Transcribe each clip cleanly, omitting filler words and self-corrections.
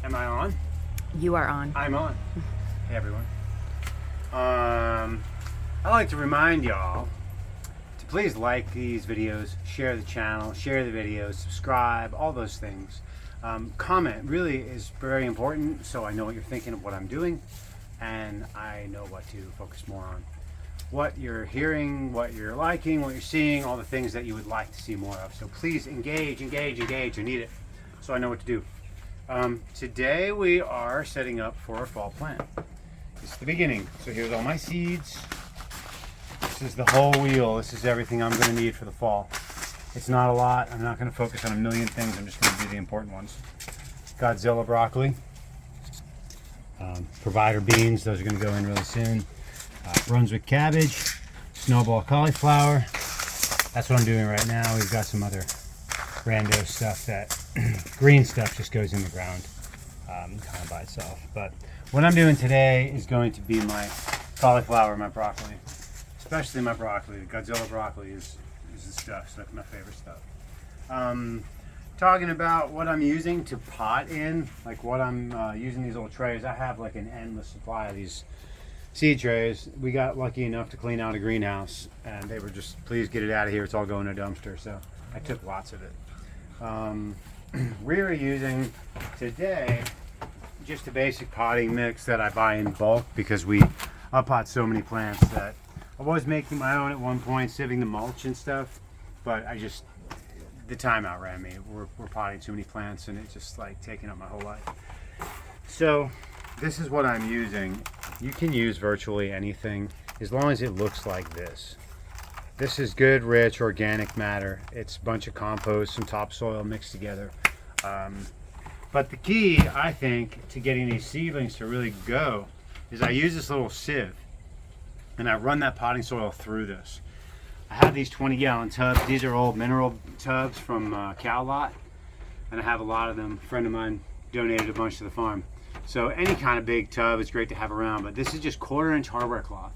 Am I on? You are on. I'm on. Hey everyone. I'd like to remind y'all to please like these videos, share the channel, share the videos, subscribe, all those things. Comment really is very important, so I know what you're thinking of what I'm doing, and I know what to focus more on. What you're hearing, what you're liking, what you're seeing, all the things that you would like to see more of. So please engage. I need it, so I know what to do. Today we are setting up for a fall plant. It's the beginning. So here's all my seeds. This is the whole wheel. This is everything I'm going to need for the fall. It's not a lot. I'm not going to focus on a million things. I'm just going to do the important ones. Godzilla broccoli. Provider beans. Those are going to go in really soon. Brunswick cabbage. Snowball cauliflower. That's what I'm doing right now. We've got some other rando stuff that green stuff just goes in the ground kind of by itself. But what I'm doing today is going to be my cauliflower, my broccoli, especially my broccoli. The Godzilla broccoli is the stuff. So that's my favorite stuff. Talking about what I'm using to pot in, like what I'm using these little trays. I have like an endless supply of these seed trays. We got lucky enough to clean out a greenhouse, and they were just, please get it out of here. It's all going in a dumpster. So I took lots of it. We're using today just a basic potting mix that I buy in bulk because I pot so many plants that I was making my own at one point, sieving the mulch and stuff, but the time outran me. We're potting too many plants and it's just like taking up my whole life. So this is what I'm using. You can use virtually anything as long as it looks like this. This is good, rich, organic matter. It's a bunch of compost, some topsoil mixed together. But the key, I think, to getting these seedlings to really go is I use this little sieve and I run that potting soil through this. I have these 20-gallon tubs. These are old mineral tubs from Cow Lot, and I have a lot of them. A friend of mine donated a bunch to the farm. So any kind of big tub is great to have around, but this is just 1/4-inch hardware cloth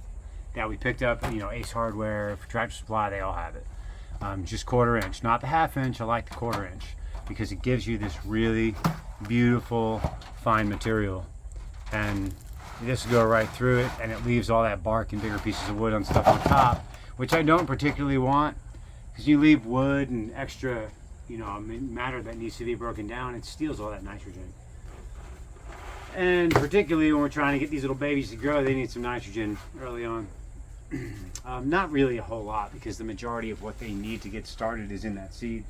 that we picked up, Ace Hardware, Tractor Supply, they all have it. Just 1/4-inch, not the 1/2 inch. I like the 1/4-inch because it gives you this really beautiful fine material, and this will go right through it, and it leaves all that bark and bigger pieces of wood on stuff on top, which I don't particularly want, because you leave wood and extra, matter that needs to be broken down, it steals all that nitrogen. And particularly when we're trying to get these little babies to grow, they need some nitrogen early on. Not really a whole lot, because the majority of what they need to get started is in that seed.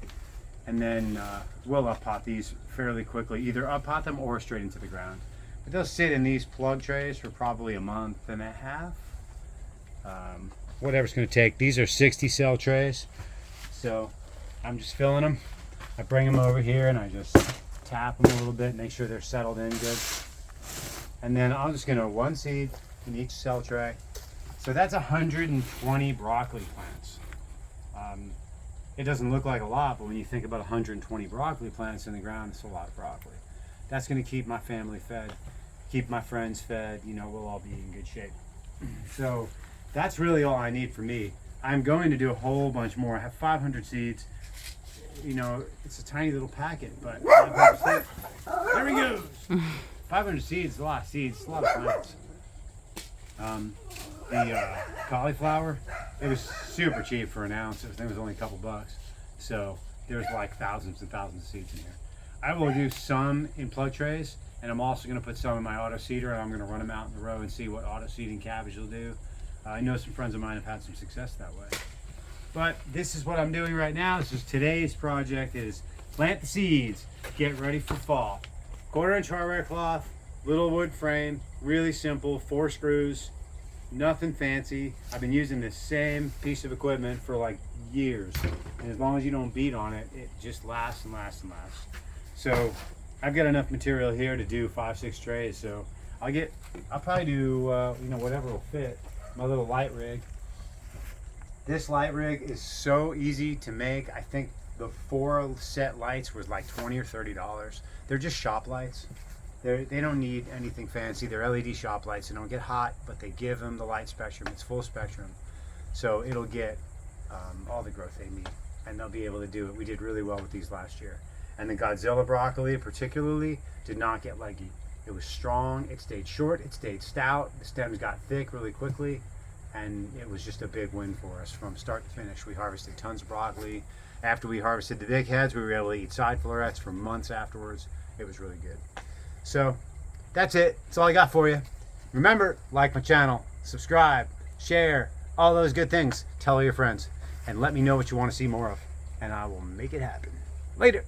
And then we'll up-pot these fairly quickly, either up-pot them or straight into the ground. But they'll sit in these plug trays for probably a month and a half. Whatever's going to take. These are 60 cell trays. So I'm just filling them. I bring them over here and I just tap them a little bit, make sure they're settled in good. And then I'm just going to one seed in each cell tray. So that's 120 broccoli plants. It doesn't look like a lot, but when you think about 120 broccoli plants in the ground, it's a lot of broccoli. That's going to keep my family fed, keep my friends fed. We'll all be in good shape. So that's really all I need for me. I'm going to do a whole bunch more. I have 500 seeds. It's a tiny little packet, but 500 there he goes. 500 seeds is a lot of seeds, a lot of plants. The cauliflower, it was super cheap for an ounce. I think it was only a couple bucks. So there's like thousands and thousands of seeds in here. I will do some in plug trays, and I'm also going to put some in my auto seeder, and I'm going to run them out in the row and see what auto seeding cabbage will do. I know some friends of mine have had some success that way. But this is what I'm doing right now. This is today's project, is plant the seeds, get ready for fall. 1/4-inch hardware cloth, little wood frame, really simple, 4 screws, nothing fancy. I've been using this same piece of equipment for like years, and as long as you don't beat on it, it just lasts and lasts and lasts. So I've got enough material here to do 5-6 trays. So I'll probably do whatever will fit. My little light rig. This light rig is so easy to make. I think the 4 set lights was like $20 or $30. They're just shop lights. They don't need anything fancy. They're LED shop lights. They don't get hot, but they give them the light spectrum. It's full spectrum, so it'll get all the growth they need, and they'll be able to do it. We did really well with these last year. And the Godzilla broccoli particularly did not get leggy. It was strong, it stayed short, it stayed stout, the stems got thick really quickly, and it was just a big win for us from start to finish. We harvested tons of broccoli. After we harvested the big heads, we were able to eat side florets for months afterwards. It was really good. So that's it. That's all I got for you. Remember, like my channel, subscribe, share, all those good things. Tell all your friends, and let me know what you want to see more of, and I will make it happen. Later.